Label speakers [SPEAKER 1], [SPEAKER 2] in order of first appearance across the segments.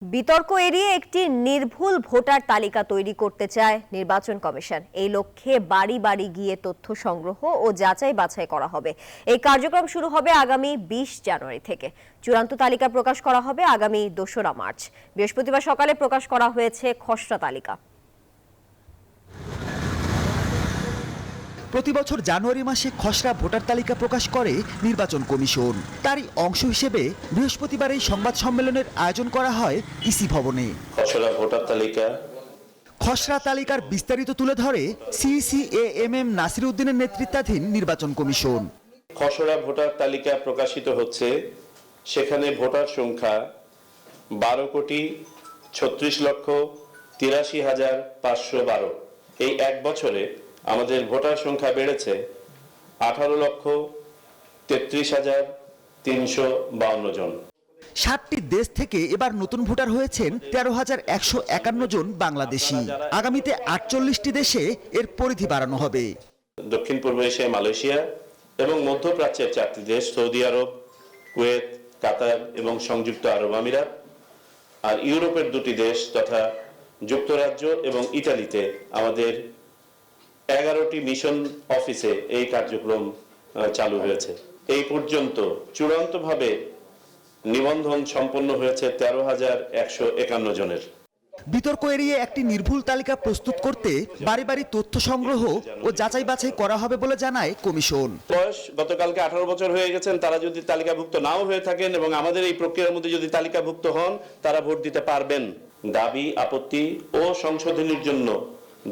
[SPEAKER 1] বিতর্ক এড়িয়ে একটি নির্ভুল ভোটার তালিকা তৈরি করতে চায় নির্বাচন কমিশন। এই লক্ষ্যে বাড়ি বাড়ি গিয়ে তথ্য সংগ্রহ ও যাচাই বাছাই করা হবে। এই কার্যক্রম শুরু হবে আগামী 20 জানুয়ারি থেকে। চূড়ান্ত তালিকা প্রকাশ করা হবে আগামী 2রা মার্চ। বৃহস্পতিবার সকালে প্রকাশ করা হয়েছে খসড়া তালিকা।
[SPEAKER 2] প্রতি বছর জানুয়ারি মাসে খসড়া ভোটার তালিকা প্রকাশ করে নির্বাচন কমিশন। তারই অংশ হিসেবে বৃহস্পতিবার এই সংবাদ সম্মেলনের আয়োজন করা হয় ইসি ভবনে। খসড়া তালিকার বিস্তারিত তুলে ধরে সিসিএএমএম নাসির উদ্দিনের নেতৃত্বাধীন নির্বাচন কমিশন।
[SPEAKER 3] খসড়া ভোটার তালিকা প্রকাশিত হচ্ছে, সেখানে ভোটার সংখ্যা 12,36,83,512। এই এক বছরে আমাদের ভোটার সংখ্যা বেড়েছে 18,33,352 জন।
[SPEAKER 2] 60টি দেশ থেকে এবার নতুন ভোটার হয়েছেন 13,151 জন বাংলাদেশি। আগামীতে 48টি দেশে এর পরিধি বাড়ানো হবে।
[SPEAKER 3] দক্ষিণ পূর্ব এশিয়ায় মালয়েশিয়া এবং মধ্যপ্রাচ্যের 4টি দেশ, সৌদি আরব, কুয়েত, কাতার এবং সংযুক্ত আরব আমিরাত, আর ইউরোপের 2টি দেশ তথা যুক্তরাজ্য এবং ইতালিতে আমাদের 11টি মিশন অফিসে এই কার্যক্রম চালু হয়েছে। এই পর্যন্ত চূড়ান্তভাবে নিবন্ধন সম্পন্ন হয়েছে 13,151 জনের।
[SPEAKER 2] বিতর্ক এড়িয়ে একটি নির্ভুল তালিকা প্রস্তুত করতে বাড়ি বাড়ি তথ্য সংগ্রহ ও যাচাই বাছাই করা হবে বলে জানায় কমিশন।
[SPEAKER 3] বয়স গতকালকে 18 বছর হয়ে গেছেন, তারা যদি তালিকাভুক্ত নাও হয়ে থাকেন এবং আমাদের এই প্রক্রিয়ার মধ্যে যদি তালিকাভুক্ত হন, তারা ভোট দিতে পারবেন। দাবি, আপত্তি ও সংশোধনীর জন্য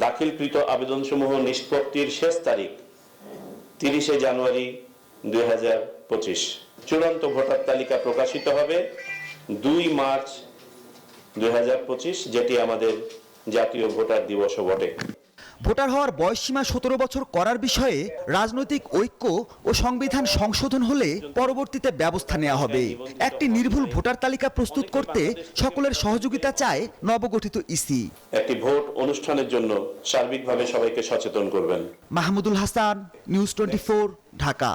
[SPEAKER 3] দাখিলকৃত আবেদনসমূহ নিষ্পত্তির শেষ তারিখ 30 জানুয়ারি 2025। চূড়ান্ত ভোটার তালিকা প্রকাশিত হবে 2 মার্চ 2025, যেটি আমাদের জাতীয় ভোটার দিবসও বটে।
[SPEAKER 2] ভোটার হওয়ার বয়সসীমা 17 বছর করার বিষয়ে রাজনৈতিক ঐক্য ও সংবিধান সংশোধন হলে পরবর্তীতে ব্যবস্থা নেওয়া হবে। একটি নির্ভুল ভোটার তালিকা প্রস্তুত করতে সকলের সহযোগিতা চায় নবগঠিত ইসি।
[SPEAKER 3] একটি ভোট অনুষ্ঠানের জন্য সার্বিকভাবে সবাইকে সচেতন করবেন।
[SPEAKER 2] মাহমুদুল হাসান, নিউজ 24, ঢাকা।